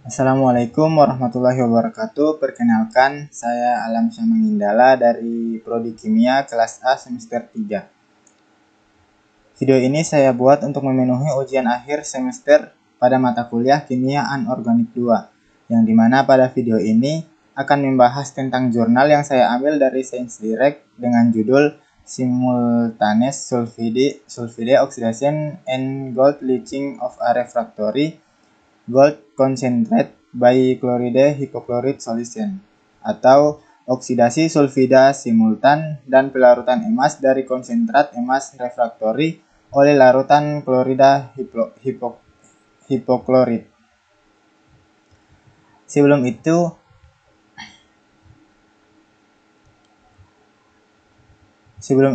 Assalamualaikum warahmatullahi wabarakatuh. Perkenalkan, saya Alam Syamangindala dari Prodi Kimia kelas A semester 3. Video ini saya buat untuk memenuhi ujian akhir semester pada mata kuliah Kimia Anorganik 2, yang dimana pada video ini akan membahas tentang jurnal yang saya ambil dari Science Direct dengan judul Simultaneous Sulfide Oxidation and Gold Leaching of a Refractory Gold Concentrate by Chloride Hypochlorite Solution, atau oksidasi sulfida simultan dan pelarutan emas dari konsentrat emas refraktori oleh larutan klorida hipoklorit. Sebelum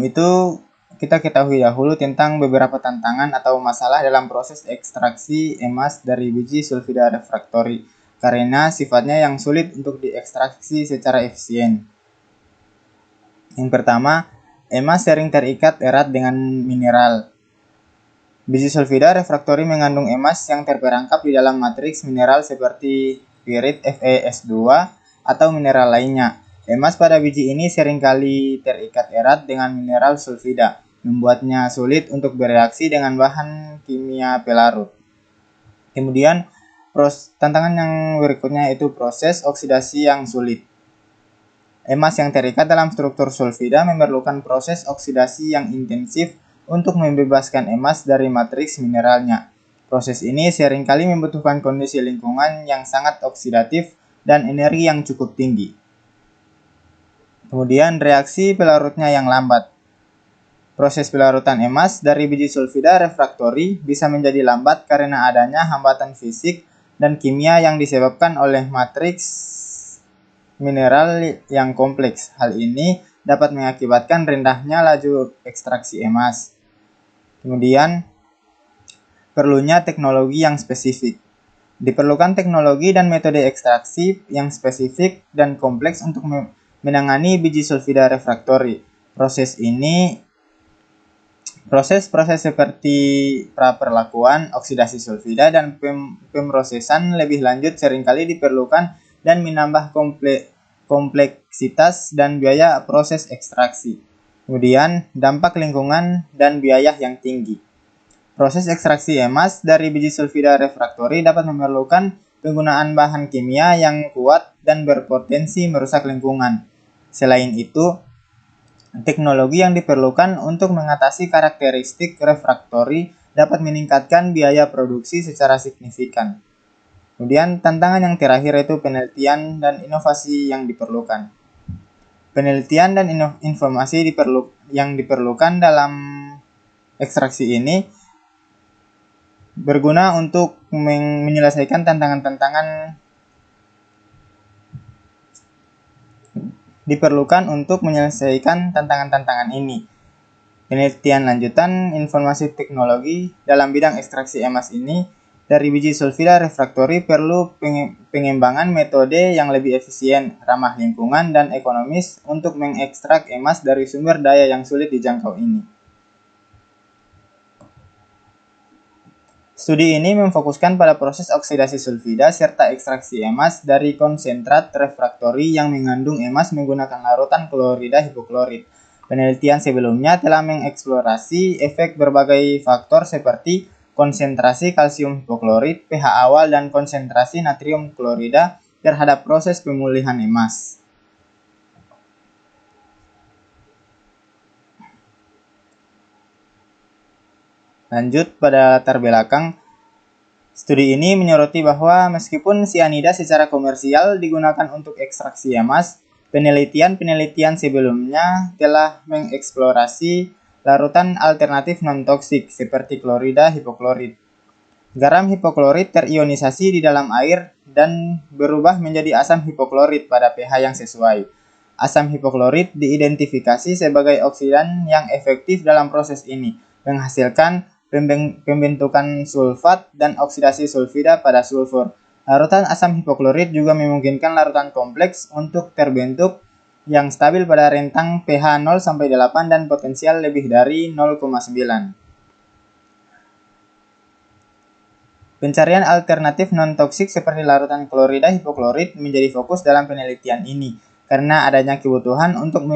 itu kita ketahui dahulu tentang beberapa tantangan atau masalah dalam proses ekstraksi emas dari biji sulfida refraktori karena sifatnya yang sulit untuk diekstraksi secara efisien. Yang pertama, emas sering terikat erat dengan mineral. Biji sulfida refraktori mengandung emas yang terperangkap di dalam matriks mineral seperti pirit FeS2 atau mineral lainnya. Emas pada biji ini seringkali terikat erat dengan mineral sulfida, membuatnya sulit untuk bereaksi dengan bahan kimia pelarut. Kemudian, tantangan yang berikutnya itu proses oksidasi yang sulit. Emas yang terikat dalam struktur sulfida memerlukan proses oksidasi yang intensif untuk membebaskan emas dari matriks mineralnya. Proses ini seringkali membutuhkan kondisi lingkungan yang sangat oksidatif dan energi yang cukup tinggi. Kemudian reaksi pelarutnya yang lambat. Proses pelarutan emas dari biji sulfida refraktori bisa menjadi lambat karena adanya hambatan fisik dan kimia yang disebabkan oleh matriks mineral yang kompleks. Hal ini dapat mengakibatkan rendahnya laju ekstraksi emas. Kemudian, perlunya teknologi yang spesifik. Diperlukan teknologi dan metode ekstraksi yang spesifik dan kompleks untuk menangani biji sulfida refraktori. Proses seperti praperlakuan, oksidasi sulfida, dan pemrosesan lebih lanjut seringkali diperlukan dan menambah kompleksitas dan biaya proses ekstraksi. Kemudian, dampak lingkungan dan biaya yang tinggi. Proses ekstraksi emas dari biji sulfida refraktori dapat memerlukan penggunaan bahan kimia yang kuat dan berpotensi merusak lingkungan. Selain itu, teknologi yang diperlukan untuk mengatasi karakteristik refraktori dapat meningkatkan biaya produksi secara signifikan. Kemudian tantangan yang terakhir itu penelitian dan inovasi yang diperlukan. Penelitian dan informasi yang diperlukan dalam ekstraksi ini berguna untuk menyelesaikan tantangan-tantangan ini. Penelitian lanjutan informasi teknologi dalam bidang ekstraksi emas ini dari biji sulfida refraktori perlu pengembangan metode yang lebih efisien, ramah lingkungan, dan ekonomis untuk mengekstrak emas dari sumber daya yang sulit dijangkau ini. Studi ini memfokuskan pada proses oksidasi sulfida serta ekstraksi emas dari konsentrat refraktori yang mengandung emas menggunakan larutan klorida hipoklorit. Penelitian sebelumnya telah mengeksplorasi efek berbagai faktor seperti konsentrasi kalsium hipoklorit, pH awal, dan konsentrasi natrium klorida terhadap proses pemulihan emas. Lanjut pada latar belakang, studi ini menyoroti bahwa meskipun sianida secara komersial digunakan untuk ekstraksi emas, penelitian sebelumnya telah mengeksplorasi larutan alternatif non-toksik seperti klorida hipoklorit. Garam hipoklorit terionisasi di dalam air dan berubah menjadi asam hipoklorit pada pH yang sesuai. Asam hipoklorit diidentifikasi sebagai oksidan yang efektif dalam proses ini, menghasilkan pembentukan sulfat dan oksidasi sulfida pada sulfur. Larutan asam hipoklorit juga memungkinkan larutan kompleks untuk terbentuk yang stabil pada rentang pH 0-8 dan potensial lebih dari 0,9. Pencarian alternatif non-toksik seperti larutan klorida hipoklorit menjadi fokus dalam penelitian ini karena adanya kebutuhan untuk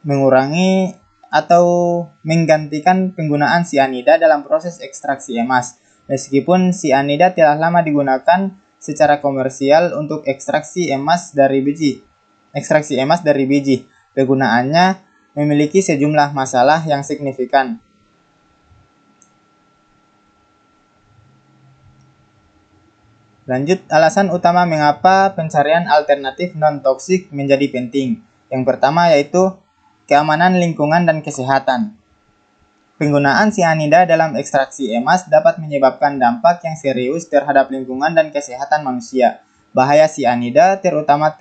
mengurangi atau menggantikan penggunaan sianida dalam proses ekstraksi emas. Meskipun sianida telah lama digunakan secara komersial untuk ekstraksi emas dari biji, penggunaannya memiliki sejumlah masalah yang signifikan. Lanjut, alasan utama mengapa pencarian alternatif non-toksik menjadi penting. Yang pertama yaitu keamanan lingkungan dan kesehatan. Penggunaan sianida dalam ekstraksi emas dapat menyebabkan dampak yang serius terhadap lingkungan dan kesehatan manusia. Bahaya sianida terutama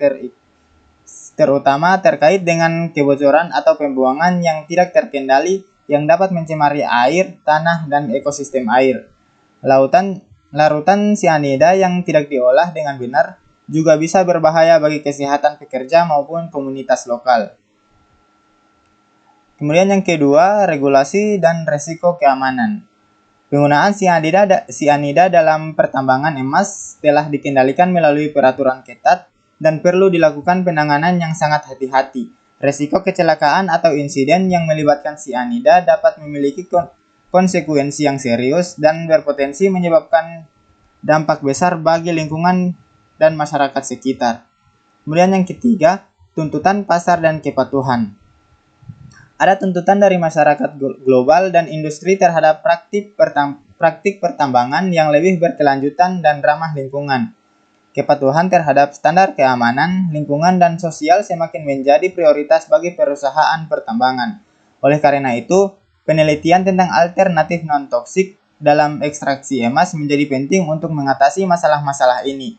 terkait dengan kebocoran atau pembuangan yang tidak terkendali yang dapat mencemari air, tanah, dan ekosistem air. Larutan sianida yang tidak diolah dengan benar juga bisa berbahaya bagi kesehatan pekerja maupun komunitas lokal. Kemudian yang kedua, regulasi dan resiko keamanan. Penggunaan sianida dalam pertambangan emas telah dikendalikan melalui peraturan ketat dan perlu dilakukan penanganan yang sangat hati-hati. Resiko kecelakaan atau insiden yang melibatkan sianida dapat memiliki konsekuensi yang serius dan berpotensi menyebabkan dampak besar bagi lingkungan dan masyarakat sekitar. Kemudian yang ketiga, tuntutan pasar dan kepatuhan. Ada tuntutan dari masyarakat global dan industri terhadap praktik pertambangan yang lebih berkelanjutan dan ramah lingkungan. Kepatuhan terhadap standar keamanan, lingkungan, dan sosial semakin menjadi prioritas bagi perusahaan pertambangan. Oleh karena itu, penelitian tentang alternatif non-toksik dalam ekstraksi emas menjadi penting untuk mengatasi masalah-masalah ini.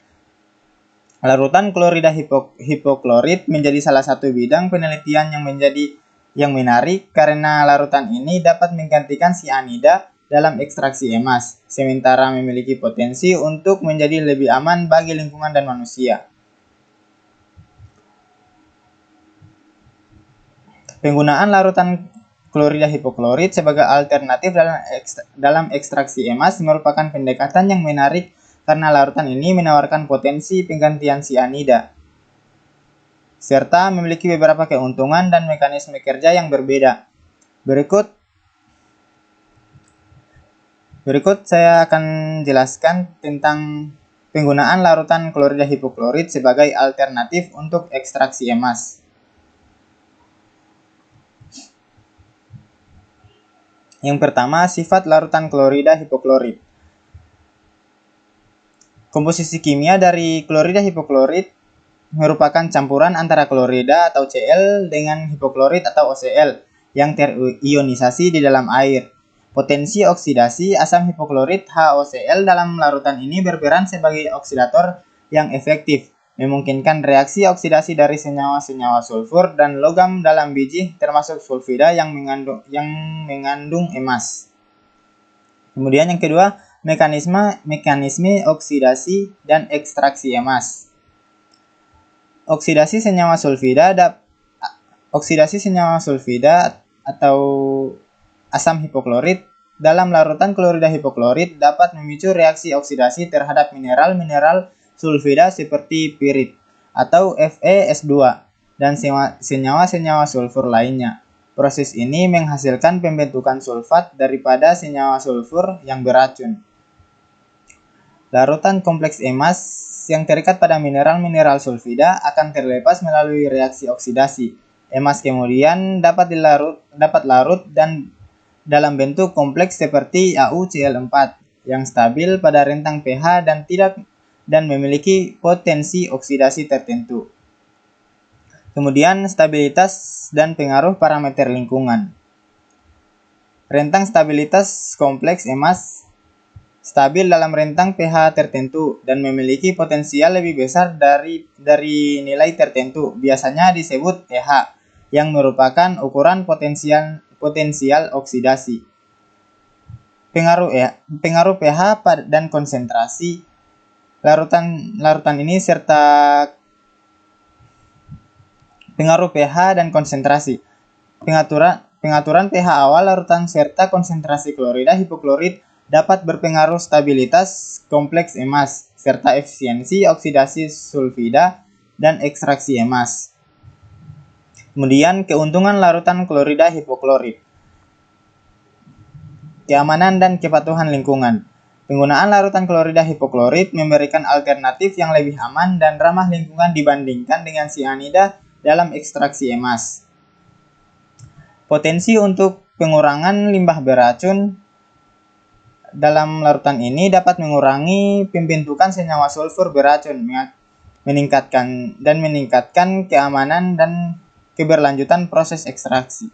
Larutan klorida hipoklorit menjadi salah satu bidang penelitian yang menarik karena larutan ini dapat menggantikan sianida dalam ekstraksi emas, sementara memiliki potensi untuk menjadi lebih aman bagi lingkungan dan manusia. Penggunaan larutan klorida hipoklorit sebagai alternatif dalam ekstraksi emas merupakan pendekatan yang menarik karena larutan ini menawarkan potensi penggantian sianida, serta memiliki beberapa keuntungan dan mekanisme kerja yang berbeda. Berikut saya akan jelaskan tentang penggunaan larutan klorida hipoklorit sebagai alternatif untuk ekstraksi emas. Yang pertama, sifat larutan klorida hipoklorit. Komposisi kimia dari klorida hipoklorit merupakan campuran antara klorida atau Cl dengan hipoklorit atau OCl yang terionisasi di dalam air. Potensi oksidasi asam hipoklorit HOCl dalam larutan ini berperan sebagai oksidator yang efektif, memungkinkan reaksi oksidasi dari senyawa-senyawa sulfur dan logam dalam biji termasuk sulfida yang mengandung emas. Kemudian yang kedua, mekanisme oksidasi dan ekstraksi emas. Oksidasi senyawa sulfida atau asam hipoklorit dalam larutan klorida hipoklorit dapat memicu reaksi oksidasi terhadap mineral-mineral sulfida seperti pirit atau FeS2 dan senyawa-senyawa sulfur lainnya. Proses ini menghasilkan pembentukan sulfat daripada senyawa sulfur yang beracun. Larutan kompleks emas yang terikat pada mineral-mineral sulfida akan terlepas melalui reaksi oksidasi. Emas kemudian dapat larut dan dalam bentuk kompleks seperti AuCl4 yang stabil pada rentang pH dan memiliki potensi oksidasi tertentu. Kemudian stabilitas dan pengaruh parameter lingkungan. Rentang stabilitas kompleks emas stabil dalam rentang pH tertentu dan memiliki potensial lebih besar dari nilai tertentu, biasanya disebut pH, yang merupakan ukuran potensial oksidasi. Pengaruh pH dan konsentrasi larutan ini serta pengaruh pH dan konsentrasi. Pengaturan pH awal larutan serta konsentrasi klorida hipoklorit dapat berpengaruh stabilitas kompleks emas, serta efisiensi oksidasi sulfida dan ekstraksi emas. Kemudian keuntungan larutan klorida hipoklorit. Keamanan dan kepatuhan lingkungan. Penggunaan larutan klorida hipoklorit memberikan alternatif yang lebih aman dan ramah lingkungan dibandingkan dengan sianida dalam ekstraksi emas. Potensi untuk pengurangan limbah beracun dalam larutan ini dapat mengurangi pembentukan senyawa sulfur beracun, meningkatkan keamanan dan keberlanjutan proses ekstraksi.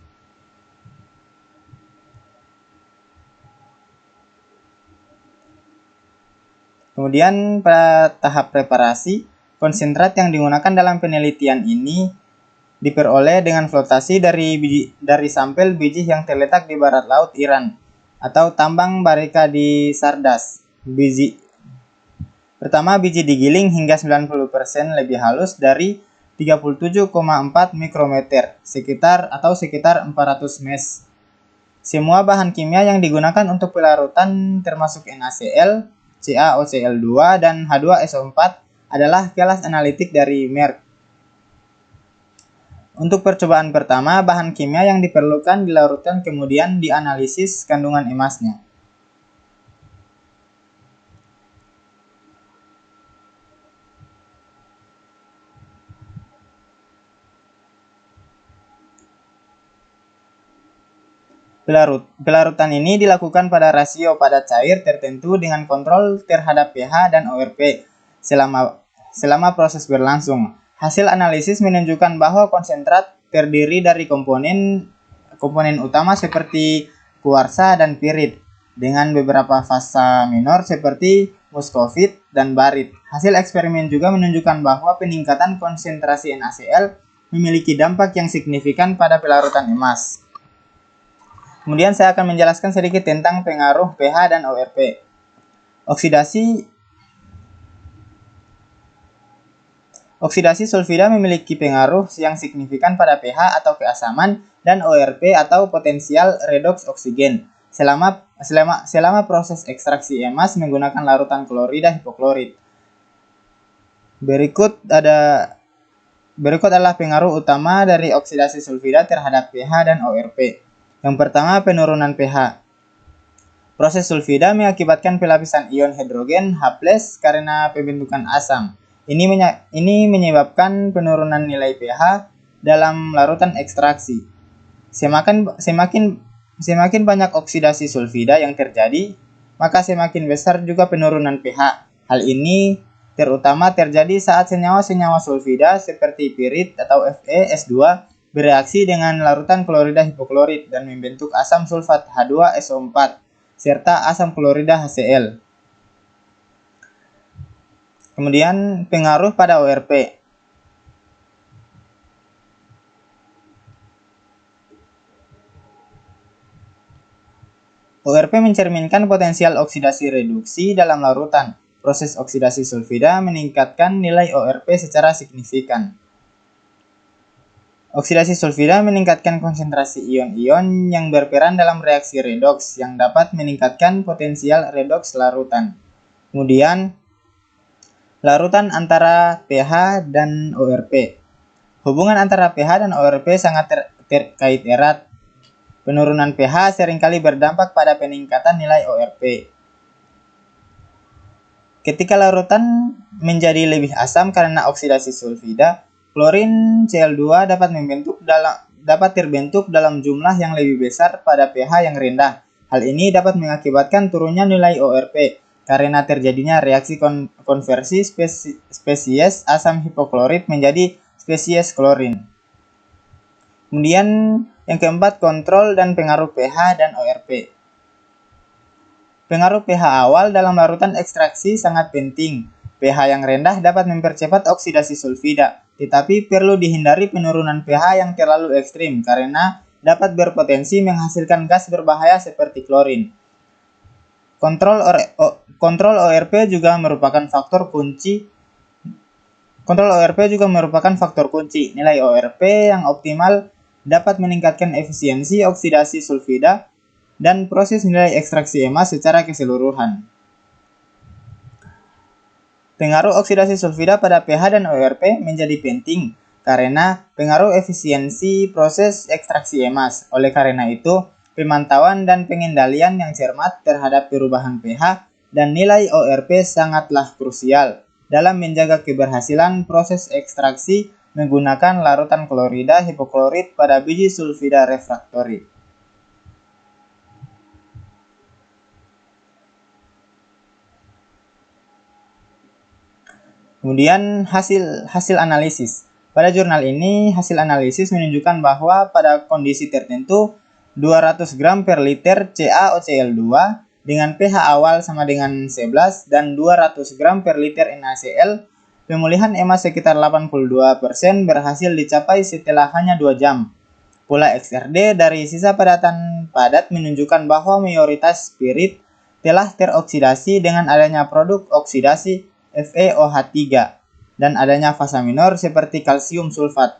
Kemudian pada tahap preparasi, konsentrat yang digunakan dalam penelitian ini diperoleh dengan flotasi dari sampel biji yang terletak di barat laut Iran atau tambang Barika di Sardas. Pertama, biji digiling hingga 90% lebih halus dari 37,4 mikrometer, sekitar 400 mes. Semua bahan kimia yang digunakan untuk pelarutan termasuk NaCl, CaOCl2, dan H2SO4 adalah kelas analitik dari Merck. Untuk percobaan pertama, bahan kimia yang diperlukan dilarutkan kemudian dianalisis kandungan emasnya. Pelarutan ini dilakukan pada rasio padat cair tertentu dengan kontrol terhadap pH dan ORP selama proses berlangsung. Hasil analisis menunjukkan bahwa konsentrat terdiri dari komponen utama seperti kuarsa dan pirit dengan beberapa fasa minor seperti muskovit dan barit. Hasil eksperimen juga menunjukkan bahwa peningkatan konsentrasi NaCl memiliki dampak yang signifikan pada pelarutan emas. Kemudian saya akan menjelaskan sedikit tentang pengaruh pH dan ORP. Oksidasi sulfida memiliki pengaruh yang signifikan pada pH atau keasaman dan ORP atau potensial redoks oksigen selama proses ekstraksi emas menggunakan larutan klorida hipoklorit. Berikut adalah pengaruh utama dari oksidasi sulfida terhadap pH dan ORP. Yang pertama, penurunan pH. Proses sulfida mengakibatkan pelapisan ion hidrogen H+ karena pembentukan asam. Ini menyebabkan penurunan nilai pH dalam larutan ekstraksi. Semakin banyak oksidasi sulfida yang terjadi, maka semakin besar juga penurunan pH. Hal ini terutama terjadi saat senyawa-senyawa sulfida seperti pirit atau FeS2 bereaksi dengan larutan klorida hipoklorit dan membentuk asam sulfat H2SO4 serta asam klorida HCl. Kemudian pengaruh pada ORP. ORP mencerminkan potensial oksidasi reduksi dalam larutan. Proses oksidasi sulfida meningkatkan nilai ORP secara signifikan. Oksidasi sulfida meningkatkan konsentrasi ion-ion yang berperan dalam reaksi redoks yang dapat meningkatkan potensial redoks larutan. Kemudian, larutan antara pH dan ORP. Hubungan antara pH dan ORP sangat terkait erat. Penurunan pH seringkali berdampak pada peningkatan nilai ORP. Ketika larutan menjadi lebih asam karena oksidasi sulfida, klorin Cl2 dapat terbentuk dalam jumlah yang lebih besar pada pH yang rendah. Hal ini dapat mengakibatkan turunnya nilai ORP karena terjadinya reaksi konversi spesies asam hipoklorit menjadi spesies klorin. Kemudian yang keempat, kontrol dan pengaruh pH dan ORP. Pengaruh pH awal dalam larutan ekstraksi sangat penting. pH yang rendah dapat mempercepat oksidasi sulfida, tetapi perlu dihindari penurunan pH yang terlalu ekstrim karena dapat berpotensi menghasilkan gas berbahaya seperti klorin. Kontrol ORP juga merupakan faktor kunci. Nilai ORP yang optimal dapat meningkatkan efisiensi oksidasi sulfida dan proses nilai ekstraksi emas secara keseluruhan. Pengaruh oksidasi sulfida pada pH dan ORP menjadi penting karena pengaruh efisiensi proses ekstraksi emas. Oleh karena itu, pemantauan dan pengendalian yang cermat terhadap perubahan pH dan nilai ORP sangatlah krusial dalam menjaga keberhasilan proses ekstraksi menggunakan larutan klorida hipoklorit pada biji sulfida refraktori. Kemudian hasil analisis. Pada jurnal ini, hasil analisis menunjukkan bahwa pada kondisi tertentu 200 gram per liter CaOCl2 dengan pH awal sama dengan 11 dan 200 gram per liter NaCl, pemulihan emas sekitar 82% berhasil dicapai setelah hanya 2 jam. Pola XRD dari sisa padatan padat menunjukkan bahwa mayoritas spirit telah teroksidasi dengan adanya produk oksidasi FeOH3 dan adanya fasa minor seperti kalsium sulfat.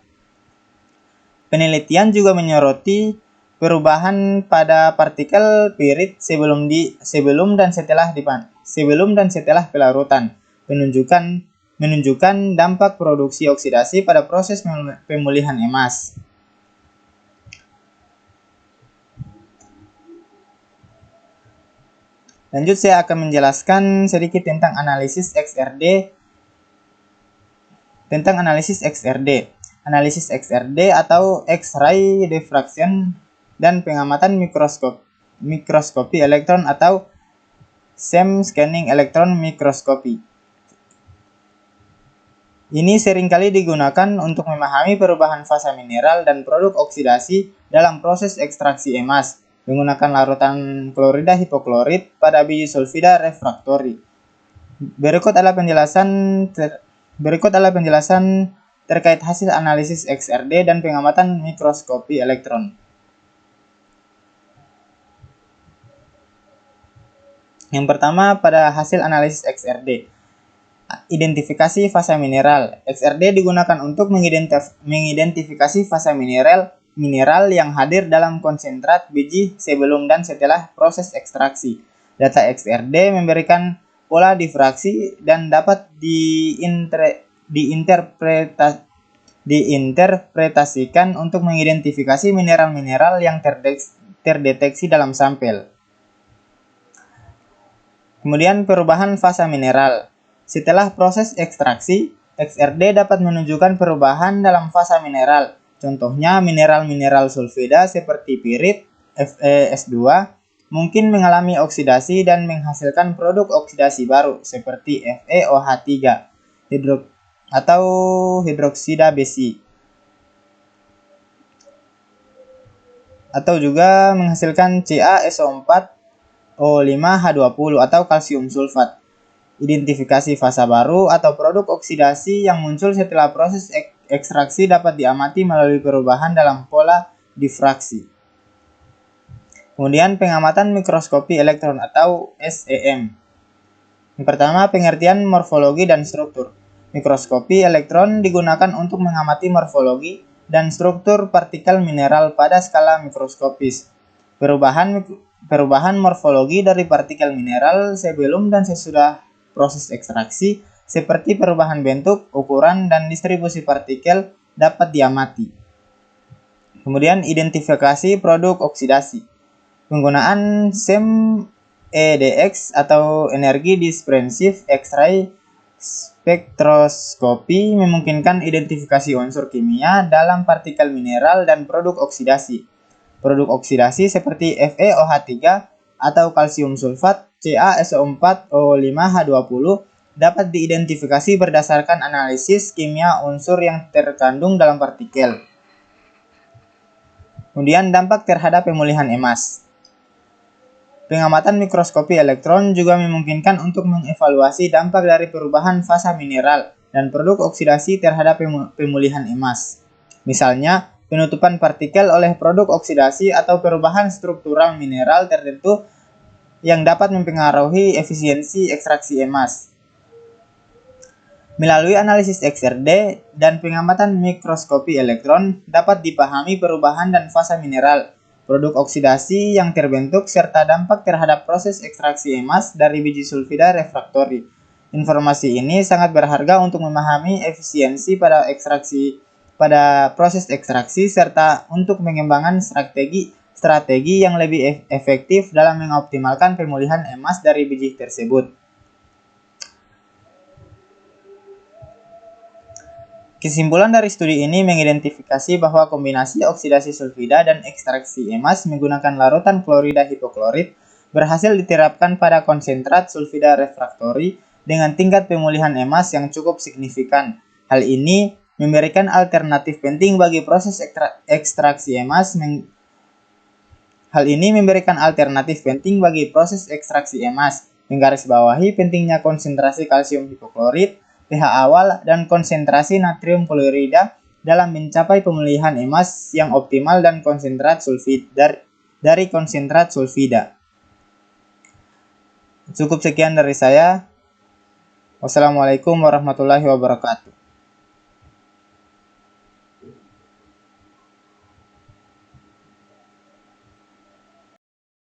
Penelitian juga menyoroti perubahan pada partikel pirit sebelum dan setelah pelarutan, menunjukkan dampak produksi oksidasi pada proses pemulihan emas. Lanjut, saya akan menjelaskan sedikit tentang analisis XRD. Analisis XRD atau X-ray diffraction dan pengamatan mikroskopi elektron atau SEM scanning electron microscopy. Ini seringkali digunakan untuk memahami perubahan fasa mineral dan produk oksidasi dalam proses ekstraksi emas menggunakan larutan klorida hipoklorit pada biji sulfida refraktori. Berikut adalah penjelasan terkait hasil analisis XRD dan pengamatan mikroskopi elektron. Yang pertama, pada hasil analisis XRD. Identifikasi fasa mineral. XRD digunakan untuk mengidentifikasi fasa mineral yang hadir dalam konsentrat biji sebelum dan setelah proses ekstraksi. Data XRD memberikan pola difraksi dan dapat diinterpretasikan untuk mengidentifikasi mineral-mineral yang terdeteksi dalam sampel. Kemudian perubahan fasa mineral. Setelah proses ekstraksi, XRD dapat menunjukkan perubahan dalam fasa mineral. Contohnya, mineral-mineral sulfida seperti pirit, FeS2, mungkin mengalami oksidasi dan menghasilkan produk oksidasi baru seperti FeOH3 atau hidroksida besi. Atau juga menghasilkan CaSO4O5H20 atau kalsium sulfat. Identifikasi fasa baru atau produk oksidasi yang muncul setelah proses ekstraksi dapat diamati melalui perubahan dalam pola difraksi. Kemudian pengamatan mikroskopi elektron atau SEM. Yang pertama, pengertian morfologi dan struktur. Mikroskopi elektron digunakan untuk mengamati morfologi dan struktur partikel mineral pada skala mikroskopis. Perubahan morfologi dari partikel mineral sebelum dan sesudah proses ekstraksi, seperti perubahan bentuk, ukuran, dan distribusi partikel dapat diamati. Kemudian identifikasi produk oksidasi. Penggunaan SEM EDX atau energi dispersif X-ray spektroskopi memungkinkan identifikasi unsur kimia dalam partikel mineral dan produk oksidasi. Produk oksidasi seperti FeOH3 atau kalsium sulfat, CaSO4O5H20 dapat diidentifikasi berdasarkan analisis kimia unsur yang terkandung dalam partikel. Kemudian dampak terhadap pemulihan emas. Pengamatan mikroskopi elektron juga memungkinkan untuk mengevaluasi dampak dari perubahan fasa mineral dan produk oksidasi terhadap pemulihan emas. Misalnya, penutupan partikel oleh produk oksidasi atau perubahan struktural mineral tertentu yang dapat mempengaruhi efisiensi ekstraksi emas. Melalui analisis XRD dan pengamatan mikroskopi elektron dapat dipahami perubahan dan fasa mineral produk oksidasi yang terbentuk, serta dampak terhadap proses ekstraksi emas dari biji sulfida refraktori. Informasi ini sangat berharga untuk memahami efisiensi pada proses ekstraksi serta untuk mengembangkan strategi yang lebih efektif dalam mengoptimalkan pemulihan emas dari biji tersebut. Kesimpulan dari studi ini mengidentifikasi bahwa kombinasi oksidasi sulfida dan ekstraksi emas menggunakan larutan klorida hipoklorit berhasil diterapkan pada konsentrat sulfida refraktori dengan tingkat pemulihan emas yang cukup signifikan. Hal ini memberikan alternatif penting bagi proses ekstraksi emas. Menggarisbawahi pentingnya konsentrasi kalsium hipoklorit, pH awal, dan konsentrasi natrium klorida dalam mencapai pemulihan emas yang optimal dan dari konsentrat sulfida. Cukup sekian dari saya. Wassalamualaikum warahmatullahi wabarakatuh.